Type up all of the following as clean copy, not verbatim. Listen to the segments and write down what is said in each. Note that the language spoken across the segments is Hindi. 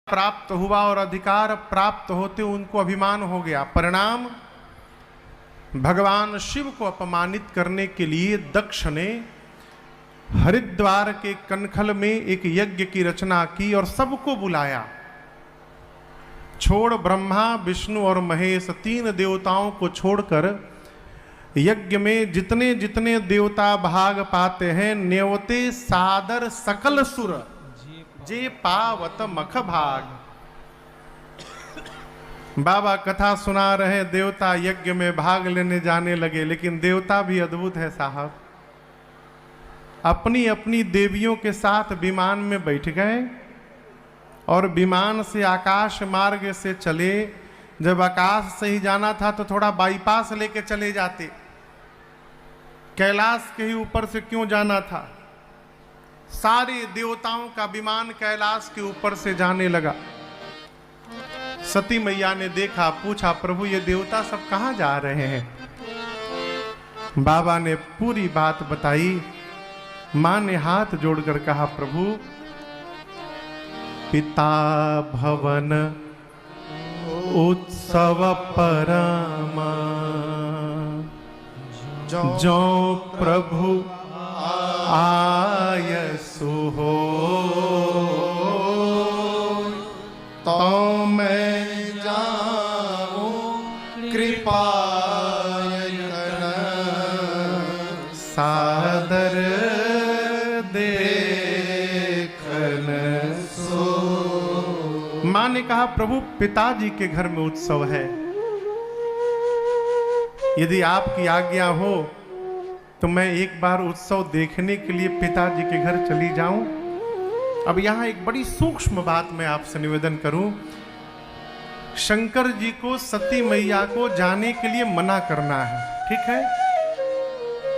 प्राप्त हुआ और अधिकार प्राप्त होते उनको अभिमान हो गया। परिणाम, भगवान शिव को अपमानित करने के लिए दक्ष ने हरिद्वार के कनखल में एक यज्ञ की रचना की और सबको बुलाया। छोड़ ब्रह्मा, विष्णु और महेश, तीन देवताओं को छोड़कर यज्ञ में जितने जितने देवता भाग पाते हैं, नेवते सादर सकल सुर जे पावत मख भाग। बाबा कथा सुना रहे, देवता यज्ञ में भाग लेने जाने लगे। लेकिन देवता भी अद्भुत है साहब, अपनी अपनी देवियों के साथ विमान में बैठ गए और विमान से आकाश मार्ग से चले। जब आकाश से ही जाना था तो थोड़ा बाईपास लेके चले जाते, कैलाश के ही ऊपर से क्यों जाना था। सारे देवताओं का विमान कैलाश के ऊपर से जाने लगा। सती मैया ने देखा, पूछा, प्रभु ये देवता सब कहां जा रहे हैं। बाबा ने पूरी बात बताई। मां ने हाथ जोड़कर कहा, प्रभु पिता भवन उत्सव परमा, जो प्रभु आयसु हो तो मैं जाऊं कृपा सादर देखन सो। मां ने कहा, प्रभु पिताजी के घर में उत्सव है, यदि आपकी आज्ञा हो तो मैं एक बार उत्सव देखने के लिए पिताजी के घर चली जाऊं। अब यहां एक बड़ी सूक्ष्म बात मैं आपसे निवेदन करूं। शंकर जी को सती मैया को जाने के लिए मना करना है, ठीक है,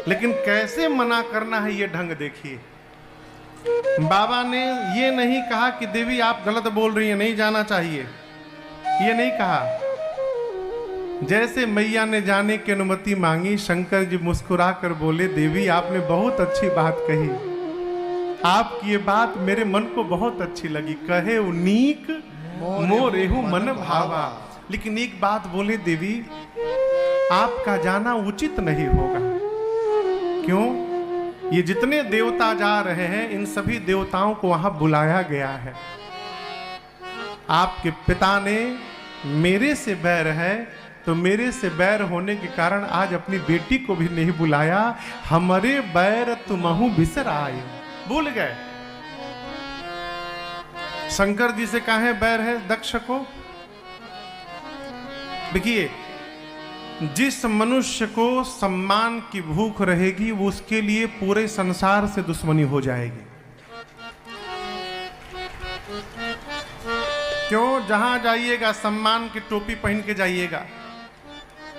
लेकिन कैसे मना करना है ये ढंग देखिए। बाबा ने ये नहीं कहा कि देवी आप गलत बोल रही हैं, नहीं जाना चाहिए, ये नहीं कहा। जैसे मैया ने जाने की अनुमति मांगी, शंकर जी मुस्कुरा कर बोले, देवी आपने बहुत अच्छी बात कही, आपकी ये बात मेरे मन को बहुत अच्छी लगी। कहे उनीक मोरेहु मन भावा। लेकिन एक बात बोले, देवी आपका जाना उचित नहीं होगा। क्यों? ये जितने देवता जा रहे हैं, इन सभी देवताओं को वहां बुलाया गया है। आपके पिता ने मेरे से बैर है, तो मेरे से बैर होने के कारण आज अपनी बेटी को भी नहीं बुलाया। हमारे बैर तुमहु बिसर आए, भूल गए। शंकर जी से काहे बैर है दक्ष को? देखिए, जिस मनुष्य को सम्मान की भूख रहेगी, वो उसके लिए पूरे संसार से दुश्मनी हो जाएगी। क्यों? जहां जाइएगा सम्मान की टोपी पहन के जाइएगा।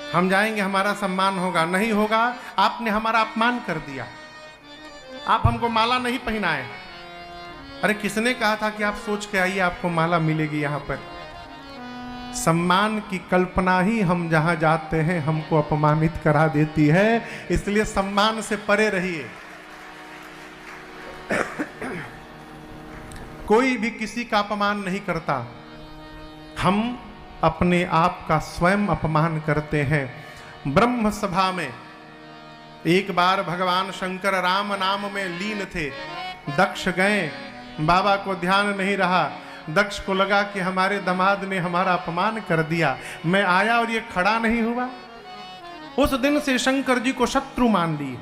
हम जाएंगे हमारा सम्मान होगा, नहीं होगा आपने हमारा अपमान कर दिया, आप हमको माला नहीं पहनाए। अरे किसने कहा था कि आप सोच के आइए आपको माला मिलेगी। यहां पर सम्मान की कल्पना ही हम जहां जाते हैं हमको अपमानित करा देती है, इसलिए सम्मान से परे रहिए। कोई भी किसी का अपमान नहीं करता, हम अपने आप का स्वयं अपमान करते हैं। ब्रह्म सभा में एक बार भगवान शंकर राम नाम में लीन थे। दक्ष गए, बाबा को ध्यान नहीं रहा। दक्ष को लगा कि हमारे दामाद ने हमारा अपमान कर दिया, मैं आया और ये खड़ा नहीं हुआ। उस दिन से शंकर जी को शत्रु मान लिए।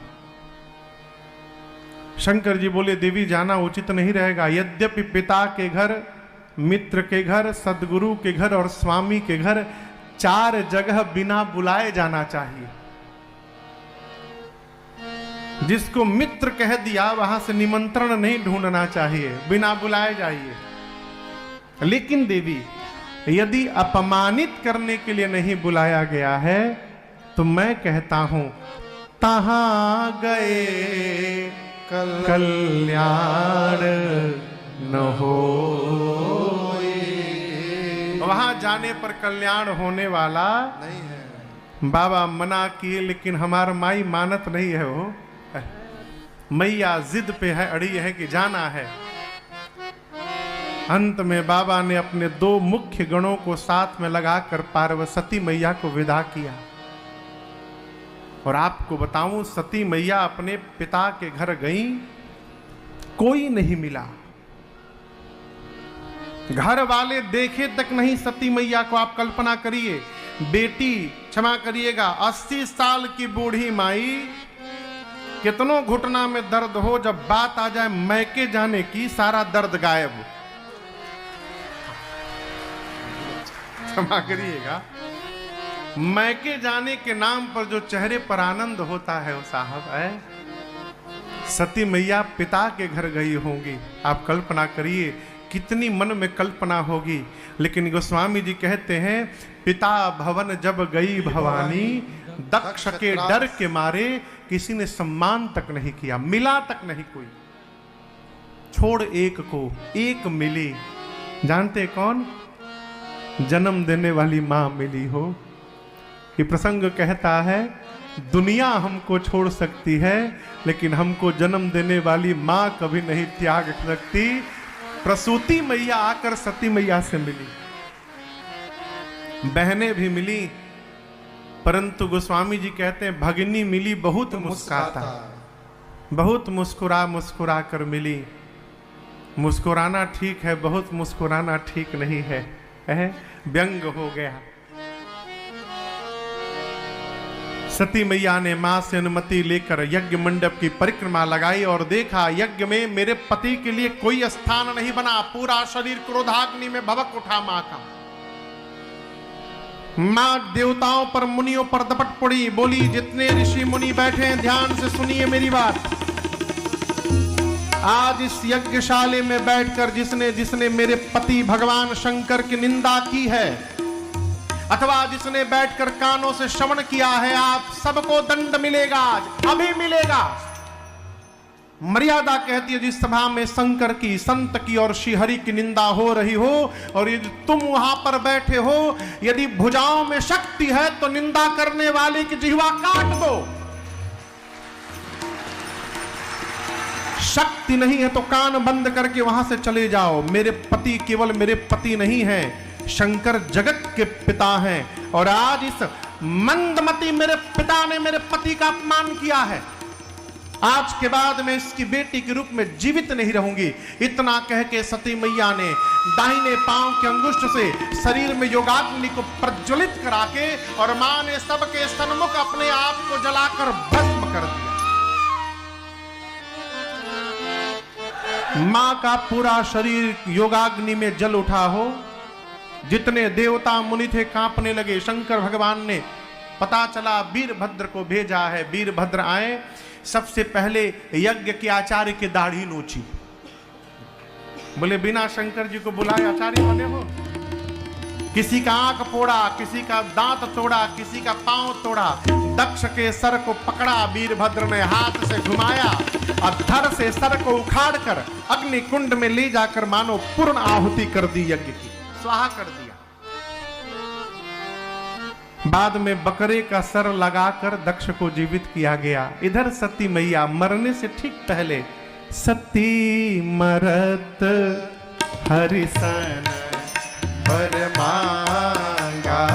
शंकर जी बोले, देवी जाना उचित नहीं रहेगा। यद्यपि पिता के घर, मित्र के घर, सदगुरु के घर और स्वामी के घर, 4 जगह बिना बुलाए जाना चाहिए। जिसको मित्र कह दिया वहां से निमंत्रण नहीं ढूंढना चाहिए, बिना बुलाए जाइए। लेकिन देवी, यदि अपमानित करने के लिए नहीं बुलाया गया है तो मैं कहता हूं, तहां गए कल्याण न हो। वहां जाने पर कल्याण होने वाला नहीं है। बाबा मना किए, लेकिन हमारा माई मानत नहीं है। वो मैया जिद पे है, अड़ी है कि जाना है। अंत में बाबा ने अपने 2 मुख्य गणों को साथ में लगाकर पार्वती मैया को विदा किया। और आपको बताऊं, सती मैया अपने पिता के घर गई, कोई नहीं मिला, घर वाले देखे तक नहीं सती मैया को। आप कल्पना करिए, बेटी, क्षमा करिएगा, 80 साल की बूढ़ी माई, कितनों घुटना में दर्द हो, जब बात आ जाए मैके जाने की, सारा दर्द गायब। क्षमा करिएगा, मैके जाने के नाम पर जो चेहरे पर आनंद होता है वो साहब है। सती मैया पिता के घर गई होंगी। आप कल्पना करिए कितनी मन में कल्पना होगी। लेकिन गोस्वामी जी कहते हैं, पिता भवन जब गई भवानी, दक्ष के डर के मारे किसी ने सम्मान तक नहीं किया, मिला तक नहीं कोई। छोड़ एक को, एक मिली, जानते कौन? जन्म देने वाली मां मिली हो। ये प्रसंग कहता है, दुनिया हमको छोड़ सकती है लेकिन हमको जन्म देने वाली मां कभी नहीं त्याग सकती। प्रसूति मैया आकर सती मैया से मिली, बहनें भी मिली, परंतु गोस्वामी जी कहते हैं भगिनी मिली बहुत मुस्कुराता, बहुत मुस्कुरा मुस्कुरा कर मिली। मुस्कुराना ठीक है, बहुत मुस्कुराना ठीक नहीं है, व्यंग हो गया। सती मैया ने मां से अनुमति लेकर यज्ञ मंडप की परिक्रमा लगाई और देखा यज्ञ में मेरे पति के लिए कोई स्थान नहीं बना। पूरा शरीर क्रोधाग्नि में भभक उठा मां का। मां देवताओं पर, मुनियों पर दपट पड़ी, बोली जितने ऋषि मुनि बैठे हैं ध्यान से सुनिए मेरी बात। आज इस यज्ञशाले में बैठकर जिसने जिसने मेरे पति भगवान शंकर की निंदा की है, अथवा जिसने बैठकर कानों से श्रवण किया है, आप सबको दंड मिलेगा, अभी मिलेगा। मर्यादा कहती है जिस सभा में शंकर की, संत की और श्रीहरि की निंदा हो रही हो और यदि तुम वहां पर बैठे हो, यदि भुजाओं में शक्ति है तो निंदा करने वाले की जिह्वा काट दो। शक्ति नहीं है तो कान बंद करके वहां से चले जाओ। मेरे पति केवल मेरे पति नहीं है, शंकर जगत के पिता हैं। और आज इस मंदमती मेरे पिता ने मेरे पति का अपमान किया है, आज के बाद मैं इसकी बेटी के रूप में जीवित नहीं रहूंगी। इतना कह के सती मैया ने दाहिने पांव के अंगुष्ठ से शरीर में योगाग्नि को प्रज्वलित करा के और मां ने सबके सन्मुख अपने आप को जलाकर भस्म कर दिया। मां का पूरा शरीर योगाग्नि में जल उठा हो। जितने देवता मुनि थे कांपने लगे। शंकर भगवान ने पता चला वीरभद्र को भेजा है। वीरभद्र आए, सबसे पहले यज्ञ के आचार्य की दाढ़ी नोची। बोले बिना शंकर जी को बुलाए आचार्य बने हो? किसी का आंख फोड़ा, किसी का दांत तोड़ा, किसी का पांव तोड़ा। दक्ष के सर को पकड़ा वीरभद्र ने, हाथ से घुमाया और धड़ से सर को उखाड़कर अग्नि कुंड में ले जाकर मानो पूर्ण आहुति कर दी, यज्ञ की स्वाहा कर दिया। बाद में बकरे का सर लगाकर दक्ष को जीवित किया गया। इधर सती मैया मरने से ठीक पहले, सती मरत हरिसन वर मांगा,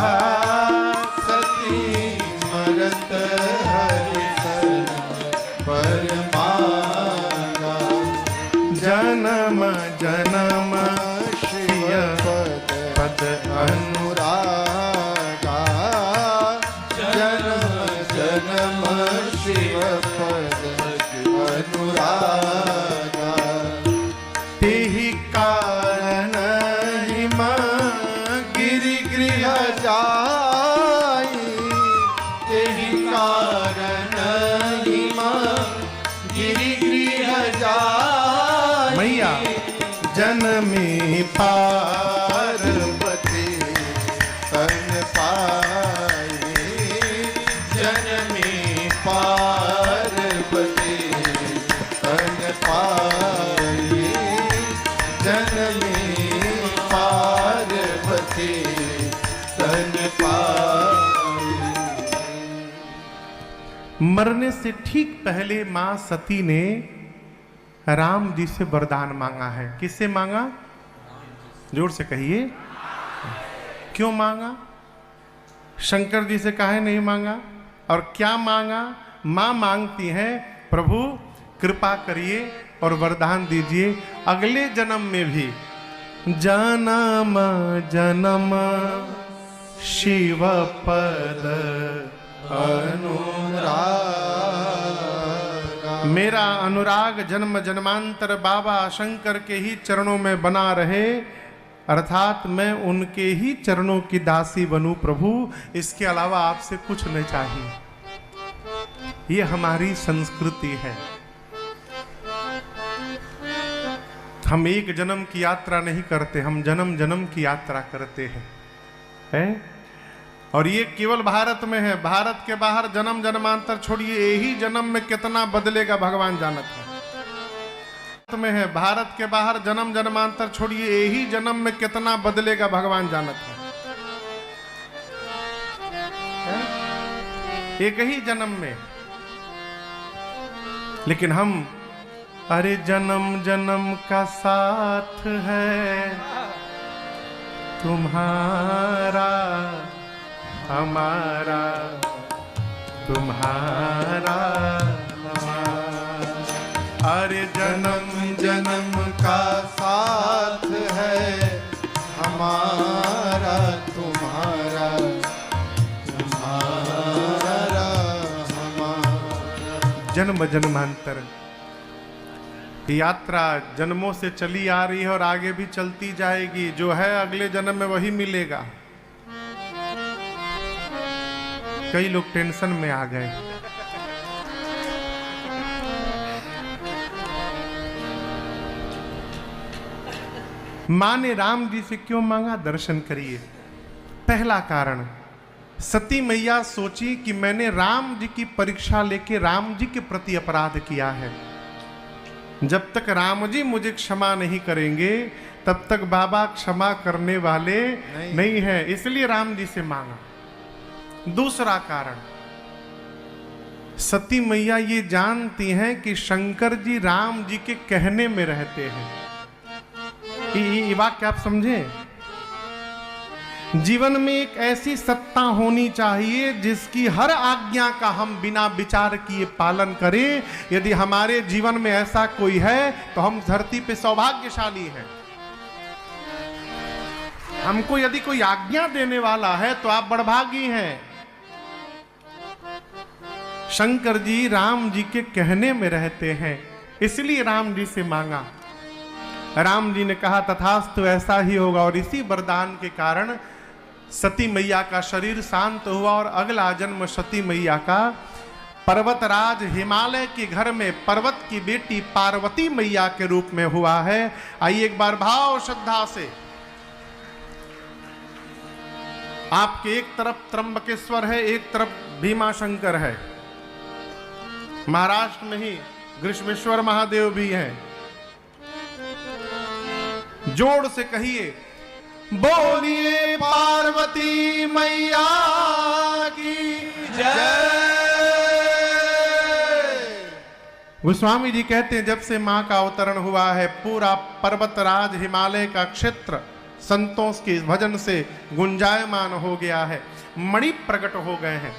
सती मरत हरिसन वर मांगा, जन्म जन्म शिव पद अनुरागा, जन्म जन्म शिव पद अनुरागा, तेहि कारण हिम गिरि गृह जाई, तेहि कारण हिम गिरि गृह जाई। मैया जनमी पार्वती तन पाई, जनमी पार्वती तन पाई, जनमी पार्वती तन पाई। मरने से ठीक पहले मां सती ने राम जी से वरदान मांगा है। किससे मांगा? जोर से कहिए, क्यों मांगा? शंकर जी से काहे नहीं मांगा? और क्या मांगा? मां मांगती हैं, प्रभु कृपा करिए और वरदान दीजिए अगले जन्म में भी जन्म जन्म शिव पद अनुराग, मेरा अनुराग जन्म जन्मांतर बाबा शंकर के ही चरणों में बना रहे, अर्थात मैं उनके ही चरणों की दासी बनूं प्रभु, इसके अलावा आपसे कुछ नहीं चाहिए। ये हमारी संस्कृति है। हम एक जन्म की यात्रा नहीं करते, हम जन्म जन्म की यात्रा करते हैं? और ये केवल भारत में है। भारत के बाहर जन्म जन्मांतर छोड़िए, यही जन्म में कितना बदलेगा भगवान जानत है। में है भारत के बाहर जन्म जन्मांतर छोड़िए, यही जन्म में कितना बदलेगा भगवान जानत है, एक ही जन्म में। लेकिन हम अरे जन्म जन्म का साथ है तुम्हारा हमारा, तुम्हारा अरे जन्म जन्म का साथ है हमारा तुम्हारा, तुम्हारा हमारा। जन्म जन्मांतर यात्रा जन्मों से चली आ रही है और आगे भी चलती जाएगी। जो है अगले जन्म में वही मिलेगा। कई लोग टेंशन में आ गए। मां ने राम जी से क्यों मांगा? दर्शन करिए। पहला कारण, सती मैया सोची कि मैंने राम जी की परीक्षा लेके राम जी के प्रति अपराध किया है। जब तक राम जी मुझे क्षमा नहीं करेंगे तब तक बाबा क्षमा करने वाले नहीं है, इसलिए राम जी से मांगा। दूसरा कारण, सती मैया ये जानती हैं कि शंकर जी राम जी के कहने में रहते हैं। ये वाक्य आप समझे? जीवन में एक ऐसी सत्ता होनी चाहिए जिसकी हर आज्ञा का हम बिना विचार किए पालन करें। यदि हमारे जीवन में ऐसा कोई है तो हम धरती पे सौभाग्यशाली हैं। हमको यदि कोई आज्ञा देने वाला है तो आप बड़भागी हैं। शंकर जी राम जी के कहने में रहते हैं, इसलिए राम जी से मांगा। राम जी ने कहा तथास्तु, ऐसा ही होगा। और इसी वरदान के कारण सती मैया का शरीर शांत हुआ और अगला जन्म सती मैया का पर्वतराज हिमालय के घर में पर्वत की बेटी पार्वती मैया के रूप में हुआ है। आइए एक बार भाव श्रद्धा से, आपके एक तरफ त्र्यंबकेश्वर है, एक तरफ भीमाशंकर है। महाराष्ट्र में ही ग्रीष्मेश्वर महादेव भी हैं। जोर से कहिए, बोलिए पार्वती मैया की जय। गोस्वामी जी कहते हैं जब से मां का अवतरण हुआ है पूरा पर्वतराज हिमालय का क्षेत्र संतों के भजन से गुंजायमान हो गया है, मणि प्रकट हो गए हैं।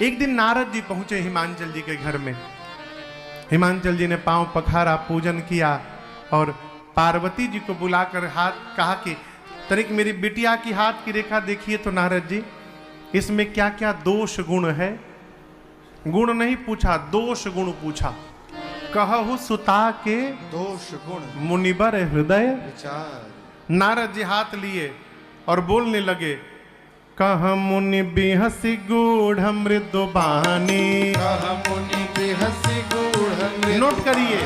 एक दिन नारद जी पहुंचे हिमांचल जी के घर में। हिमांचल जी ने पांव पखारा, पूजन किया और पार्वती जी को बुलाकर हाथ कहा कि तनिक मेरी बिटिया की हाथ की रेखा देखिए तो नारद जी, इसमें क्या क्या दोष गुण है। गुण नहीं पूछा, दोष गुण पूछा। कहु सुता के दोष गुण मुनिबर हृदय विचार। नारद जी हाथ लिए और बोलने लगे, कह मुनि बिहसी गूढ़ मृदु बानी। कह मुनि बिहसी गूढ़। नोट करिए,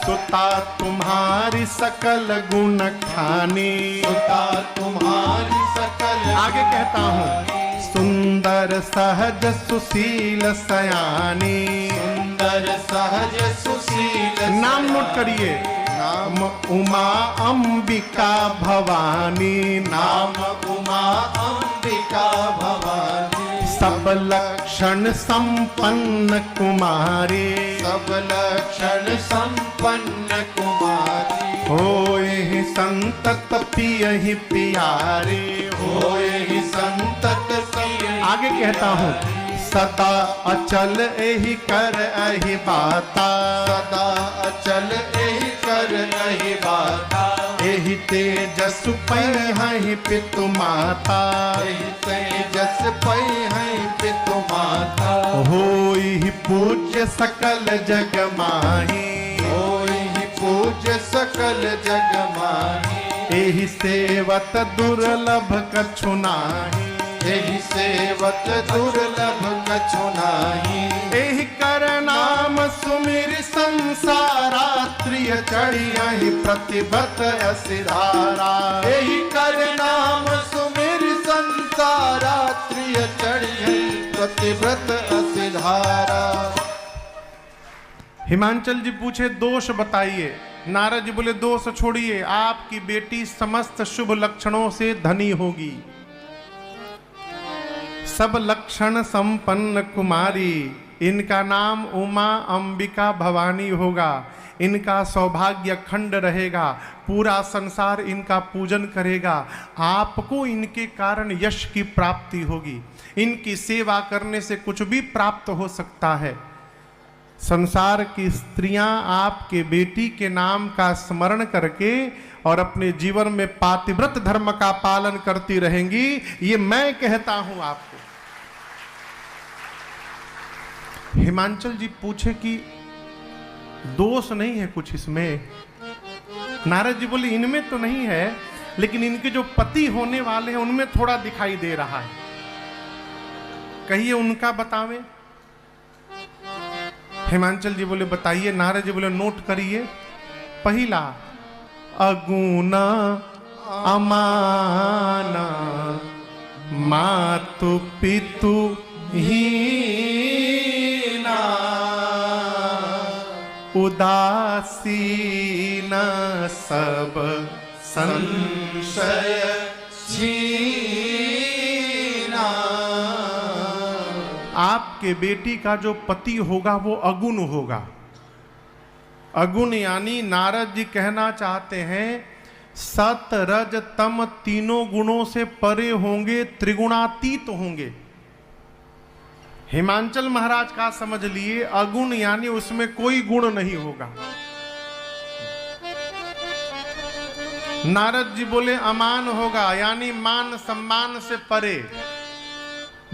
सुता तुम्हारी सकल गुण खानी। सुता तुम्हारी सकल। आगे कहता हूँ, सुंदर सहज सुशील सयानी। सुंदर सहज सुशील। नाम नोट करिए, नाम उमा अंबिका भवानी। नाम उमा अंबिका भवानी। सब लक्षण संपन्न कुमारी। सब लक्षण संपन्न कुमारी। होए संतत पियहि प्यारे होए ही संतत पिय आगे कहता हूँ सदा अचल एहि कर अहि बाता सदा अचल एहि कर नहीं बाता एहि तेजस पहि पितु माता एहि तेजस पै है पितु माता होई पूज्य सकल जग माही होई ही पूज्य सकल जग माही एहि सेवत दुर्लभ कछु नाही एहि सेवत दुर्लभ कछु नाही एहि कर नाम सुमिर संसारा त्रिय चढ़ियहि प्रतिभत असिधारा एहि कर नाम सुमिर संसारा त्रिय चढ़िय प्रतिव्रत असिधारा। हिमांचल जी पूछे दोष बताइए। नारद जी बोले दोष छोड़िए, आपकी बेटी समस्त शुभ लक्षणों से धनी होगी, सब लक्षण संपन्न कुमारी, इनका नाम उमा अंबिका भवानी होगा, इनका सौभाग्य खंड रहेगा, पूरा संसार इनका पूजन करेगा, आपको इनके कारण यश की प्राप्ति होगी, इनकी सेवा करने से कुछ भी प्राप्त हो सकता है। संसार की स्त्रियां आपके बेटी के नाम का स्मरण करके और अपने जीवन में पातिव्रत धर्म का पालन करती रहेंगी, ये मैं कहता हूं आपको। हिमांचल जी पूछे कि दोष नहीं है कुछ इसमें? नारद जी बोले इनमें तो नहीं है, लेकिन इनके जो पति होने वाले हैं उनमें थोड़ा दिखाई दे रहा है। कहिए उनका बतावें। हिमांचल जी बोले बताइए। नारद जी बोले नोट करिए। पहला अगुना अमाना मातु पितु हीना उदासीन सब संशय छीना। आपके बेटी का जो पति होगा वो अगुण होगा। अगुण यानी नारद जी कहना चाहते हैं सत रज तम तीनों गुणों से परे होंगे, त्रिगुणातीत होंगे। हिमांचल महाराज का समझ लिए अगुण यानी उसमें कोई गुण नहीं होगा। नारद जी बोले अमान होगा यानी मान सम्मान से परे।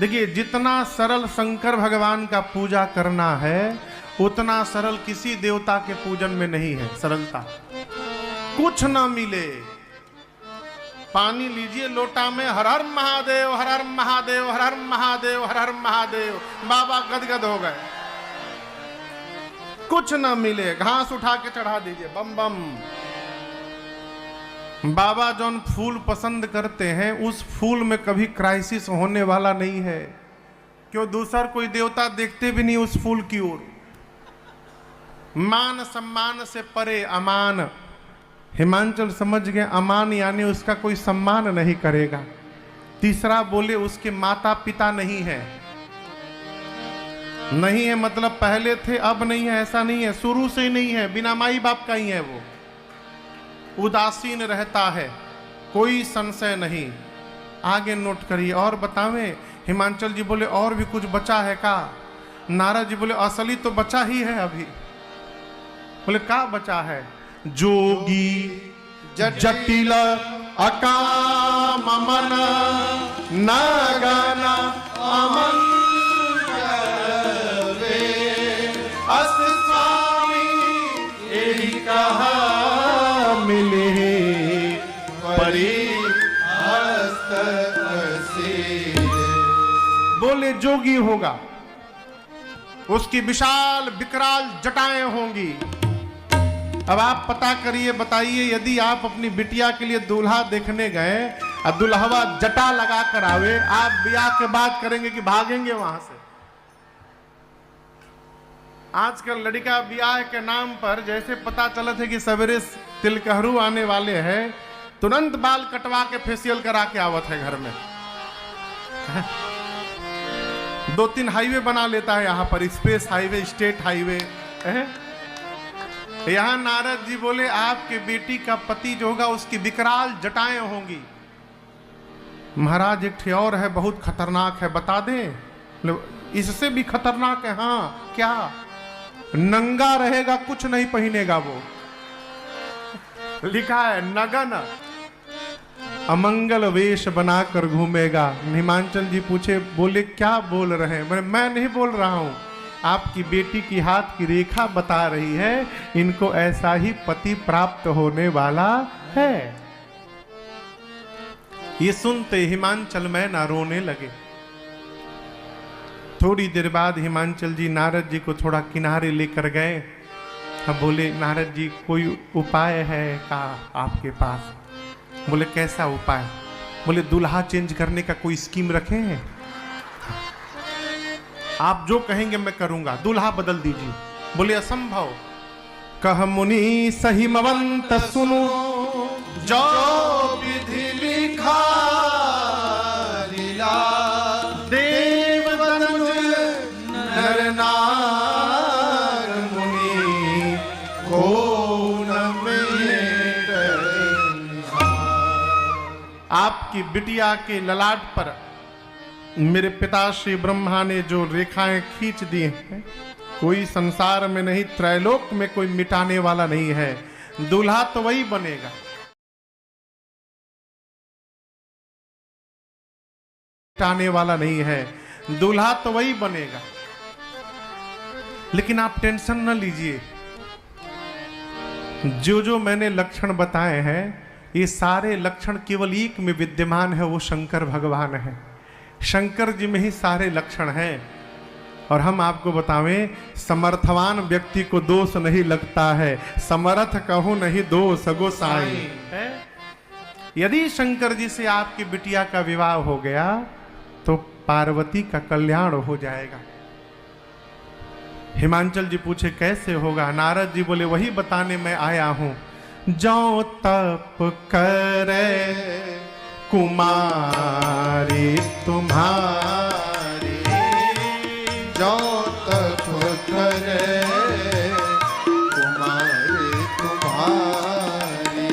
देखिए जितना सरल शंकर भगवान का पूजा करना है उतना सरल किसी देवता के पूजन में नहीं है। सरलता कुछ ना मिले, पानी लीजिए लोटा में, हर हर महादेव हर हर महादेव हर हर महादेव हर हर महादेव, बाबा गदगद हो गए। कुछ ना मिले, घास उठा के चढ़ा दीजिए, बम बम। बाबा जौन फूल पसंद करते हैं उस फूल में कभी क्राइसिस होने वाला नहीं है। क्यों? दूसरा कोई देवता देखते भी नहीं उस फूल की ओर। मान सम्मान से परे अमान। हिमांचल समझ गए अमान यानी उसका कोई सम्मान नहीं करेगा। तीसरा बोले उसके माता पिता नहीं है। नहीं है मतलब पहले थे अब नहीं है, ऐसा नहीं है, शुरू से ही नहीं है, बिना माई बाप का ही है। वो उदासीन रहता है, कोई संशय नहीं। आगे नोट करिए और बतावें। हिमांचल जी बोले और भी कुछ बचा है का? नारद जी बोले असली तो बचा ही है अभी। बोले का बचा है? जोगी जटिल अकाम मन नागन अमन अस स्वामी यही कहा मिले परी हस्त असीर। बोले जोगी होगा, उसकी विशाल विकराल जटाएं होंगी। अब आप पता करिए, बताइए यदि आप अपनी बिटिया के लिए दूल्हा देखने गए और दुल्हवा जटा लगा कर आवे, आप ब्याह के बाद करेंगे कि भागेंगे वहां से? आजकल लड़का ब्याह के नाम पर जैसे पता चला था कि सवेरे तिलकहरू आने वाले हैं, तुरंत बाल कटवा के फेशियल करा के आवत है घर में। 2-3 हाईवे बना लेता है यहाँ पर, एक्सप्रेस हाईवे, स्टेट हाईवे। यहां नारद जी बोले आपके बेटी का पति जो होगा उसकी विकराल जटाएं होंगी। महाराज एक ठे और है बहुत खतरनाक है, बता दें? इससे भी खतरनाक है। हाँ क्या? नंगा रहेगा, कुछ नहीं पहनेगा वो। लिखा है नगन अमंगल वेश बनाकर घूमेगा। हिमांचल जी पूछे, बोले क्या बोल रहे हैं? मैं नहीं बोल रहा हूं, आपकी बेटी की हाथ की रेखा बता रही है, इनको ऐसा ही पति प्राप्त होने वाला है। ये सुनते हिमांचल में ना रोने लगे। थोड़ी देर बाद हिमांचल जी नारद जी को थोड़ा किनारे लेकर गए। हम बोले नारद जी कोई उपाय है का आपके पास? बोले कैसा उपाय? बोले दूल्हा चेंज करने का कोई स्कीम रखे हैं? आप जो कहेंगे मैं करूंगा, दूल्हा बदल दीजिए। बोले असंभव। कह मुनि सही मवंत सुनो, जो विधि लिखा लीला देव तनुज नर नार मुनि को न मेट। आपकी बिटिया के ललाट पर मेरे पिता श्री ब्रह्मा ने जो रेखाएं खींच दी हैं, कोई संसार में नहीं, त्रैलोक में कोई मिटाने वाला नहीं है। दूल्हा तो वही बनेगा। मिटाने वाला नहीं है, दूल्हा तो वही बनेगा। लेकिन आप टेंशन न लीजिए, जो जो मैंने लक्षण बताए हैं, ये सारे लक्षण केवल एक में विद्यमान है, वो शंकर भगवान है। शंकर जी में ही सारे लक्षण हैं। और हम आपको बतावें, समर्थवान व्यक्ति को दोष नहीं लगता है, समर्थ कहूं नहीं दोष गोसाई है। यदि शंकर जी से आपकी बिटिया का विवाह हो गया तो पार्वती का कल्याण हो जाएगा। हिमांचल जी पूछे कैसे होगा? नारद जी बोले वही बताने मैं आया हूं। जो तप करे कुमारी तुम्हारी, जो तप करे कुमारी तुम्हारी,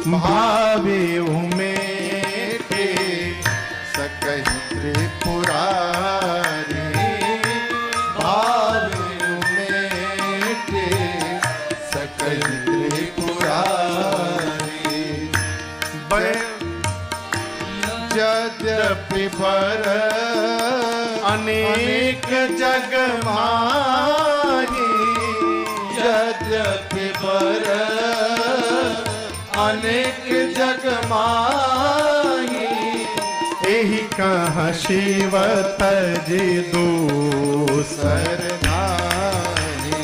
भावे उमेटे सकहि त्रिपुरारी। भावे उमेटे सकहि त्रिपुरारी। यद्यपि बर अनेक जग माही, यद्यपि बर अनेक जग माही। यही कहा शिव तजे दूसर सरनाही।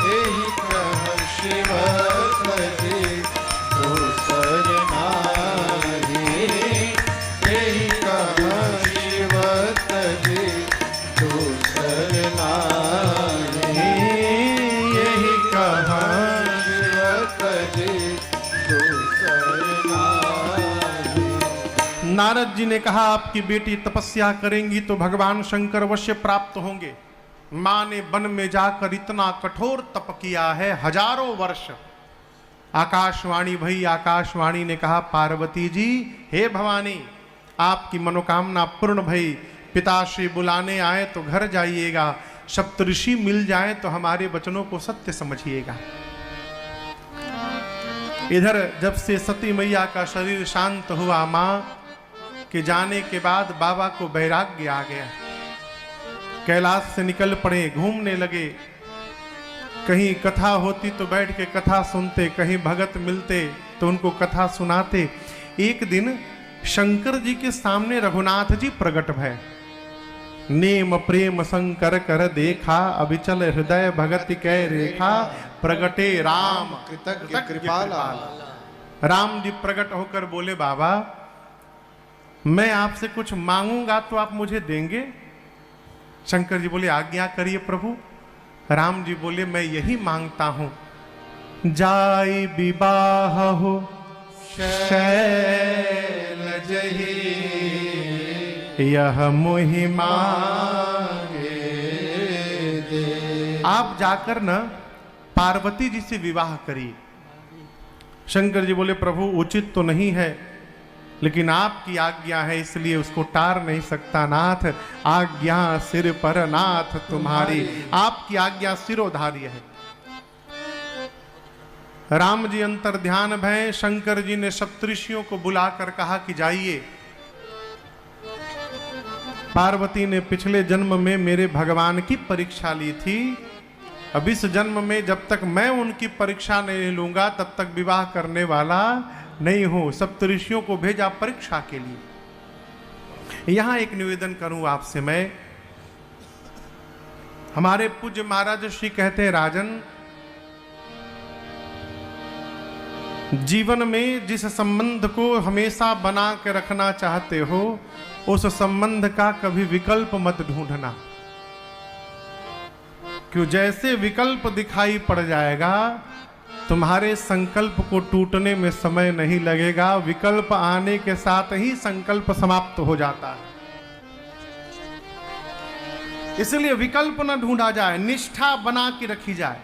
यही कह शिव तजे दूसर नाही। यही कह शिव तजे दूसर नाही। यही कह शिव तजे दूसर नाही। नारद जी ने कहा आपकी बेटी तपस्या करेंगी तो भगवान शंकर अवश्य प्राप्त होंगे। मां ने वन में जाकर इतना कठोर तप किया है, हजारों वर्ष। आकाशवाणी भई, आकाशवाणी ने कहा पार्वती जी, हे भवानी, आपकी मनोकामना पूर्ण भई। पिताश्री बुलाने आए तो घर जाइएगा, सप्तऋषि मिल जाए तो हमारे वचनों को सत्य समझिएगा। इधर जब से सती मैया का शरीर शांत हुआ, मां के जाने के बाद बाबा को वैराग्य आ गया। कैलाश से निकल पड़े, घूमने लगे। कहीं कथा होती तो बैठ के कथा सुनते, कहीं भगत मिलते तो उनको कथा सुनाते। एक दिन शंकर जी के सामने रघुनाथ जी प्रकट भय। नेम प्रेम शंकर कर देखा, अभिचल हृदय भगत कै रेखा। प्रगटे राम कृतज्ञ कृपाला। राम जी प्रकट होकर बोले बाबा, मैं आपसे कुछ मांगूंगा तो आप मुझे देंगे? शंकर जी बोले आज्ञा करिए प्रभु। राम जी बोले मैं यही मांगता हूं, जाय विवाह हो शैल जही यह मोहि मांगे दे। आप जाकर न पार्वती जी से विवाह करिए। शंकर जी बोले प्रभु उचित तो नहीं है, लेकिन आपकी आज्ञा है इसलिए उसको टार नहीं सकता नाथ। आज्ञा सिर पर नाथ तुम्हारी, आपकी आज्ञा सिरोधार्य है। राम जी अंतर ध्यान भय, शंकर जी ने सप्तऋषियों को बुलाकर कहा कि जाइए, पार्वती ने पिछले जन्म में मेरे भगवान की परीक्षा ली थी, अब इस जन्म में जब तक मैं उनकी परीक्षा नहीं लूंगा तब तक विवाह करने वाला नहीं हूं। सप्तऋषियों को भेजा परीक्षा के लिए। यहां एक निवेदन करूं आपसे मैं, हमारे पूज्य महाराज श्री कहते हैं राजन, जीवन में जिस संबंध को हमेशा बना के रखना चाहते हो उस संबंध का कभी विकल्प मत ढूंढना, क्यों जैसे विकल्प दिखाई पड़ जाएगा तुम्हारे संकल्प को टूटने में समय नहीं लगेगा, विकल्प आने के साथ ही संकल्प समाप्त हो जाता है। इसलिए विकल्प न ढूंढा जाए, निष्ठा बना के रखी जाए।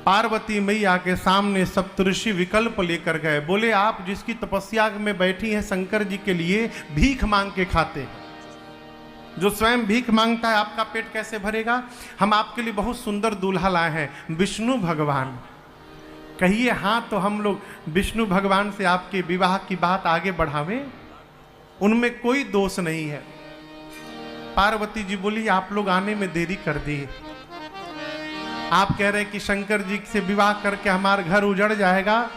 पार्वती मैया के सामने सप्तऋषि विकल्प लेकर गए, बोले आप जिसकी तपस्या में बैठी हैं शंकर जी के लिए भीख मांग के खाते हैं, जो स्वयं भीख मांगता है आपका पेट कैसे भरेगा? हम आपके लिए बहुत सुंदर दूल्हा लाए हैं, विष्णु भगवान। कहिए हाँ तो हम लोग विष्णु भगवान से आपके विवाह की बात आगे बढ़ावें, उनमें कोई दोष नहीं है। पार्वती जी बोली आप लोग आने में देरी कर दिए, आप कह रहे कि शंकर जी से विवाह करके हमारा घर उजड़ जाएगा,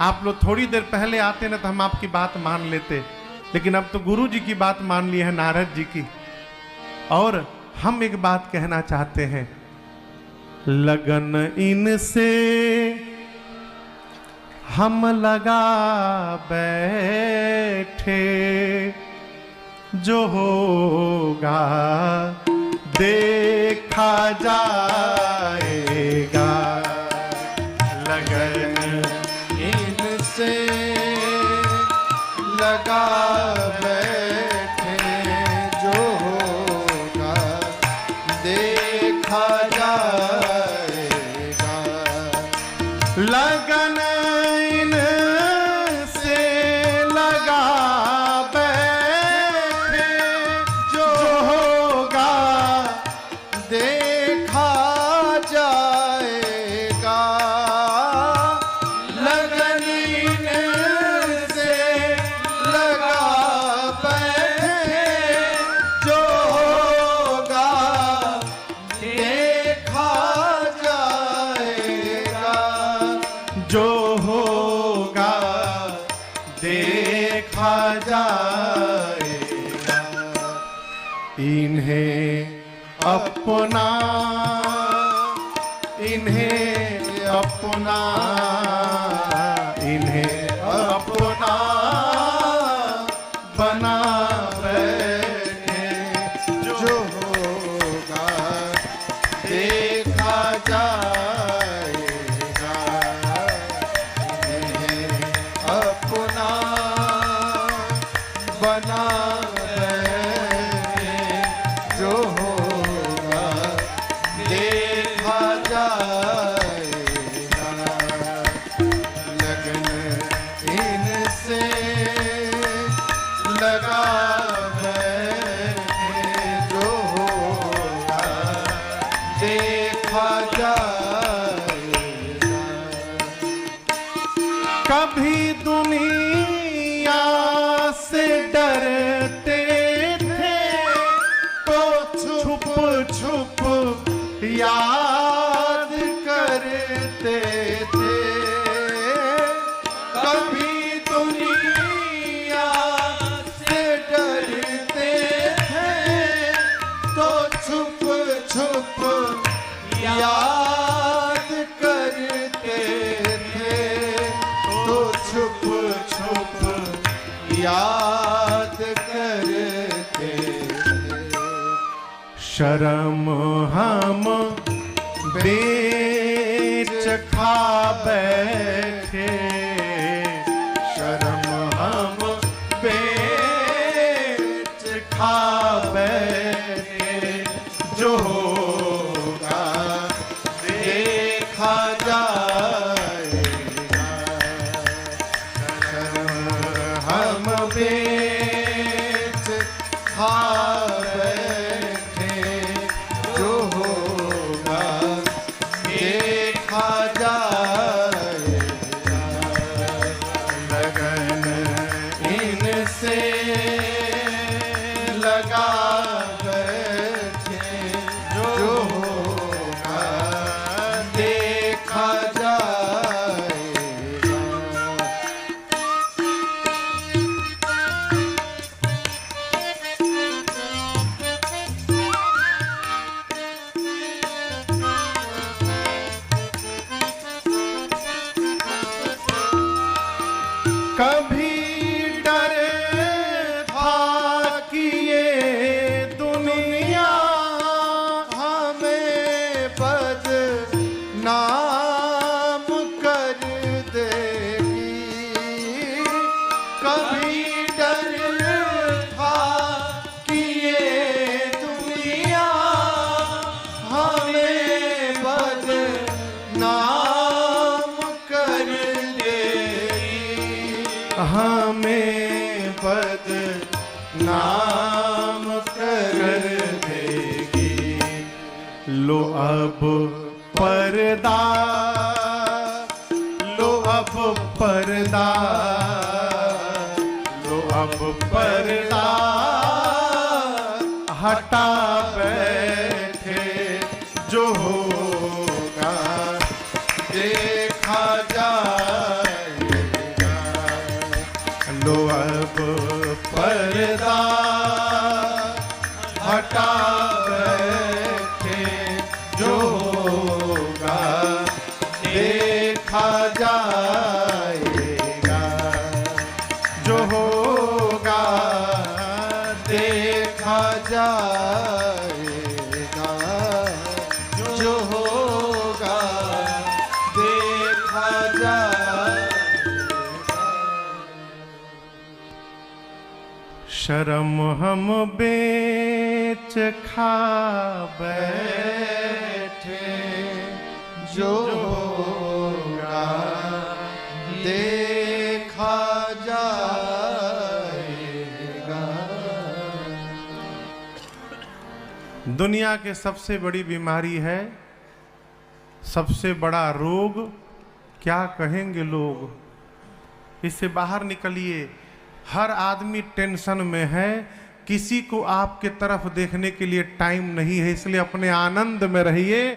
आप लोग थोड़ी देर पहले आते ना तो हम आपकी बात मान लेते, लेकिन अब तो गुरु जी की बात मान ली है, नारद जी की। और हम एक बात कहना चाहते हैं, लगन इनसे हम लगा बैठे, जो होगा देखा जाएगा। लगन इनसे लगा बैठे, जो होगा देखा जाएगा। लगन इनसे लगा बैठे, जो होगा देखा जाएगा। लगन इनसे लगा बैठे, जो होगा देखा जाएगा। जो होगा देखा जाएगा। इन्हें अपना, इन्हें अपना, इन्हें अपना बना बैठे, जो होगा देखा जाएगा। इन्हें अपना बना बैठे, जो होगा देखा जाएगा। लगन इनसे लगा बैठे, जो होगा देखा जाएगा। कभी दुनिया से डरते थे तो छुप छुप याद करते थे। कभी दुनिया से डरते थे तो छुप छुप याद करते थे, तो छुप छुप याद करते थे। शर्म हम बेच खा बैठे, शर्म हम बेच खा बैठे, जो होगा बेच खा बैठे, जो होगा देखा जाएगा। लगन इनसे लगा बैठे, जो होगा देखा जाएगा। कभी डरे था कि ये दुनिया हमें बदनाम कर देगी। कभी डर था कि ये दुनिया हमें बदनाम कर देगी, हमें बदनाम कर देगी। लो अब पर्दा, लो अब पर्दा, लो अब पर्दा हटा बैठे, जो होगा देखा जाएगा। लो अब पर्दा हटा बैठे, जो होगा देखा जाएगा। जो होगा देखा जाएगा। जो होगा देखा जाएगा। शर्म हम बेच खा बैठे, जो होगा देखा जाएगा। दुनिया के सबसे बड़ी बीमारी है, सबसे बड़ा रोग, क्या कहेंगे लोग। इससे बाहर निकलिए। हर आदमी टेंशन में है, किसी को आपके तरफ देखने के लिए टाइम नहीं है, इसलिए अपने आनंद में रहिए।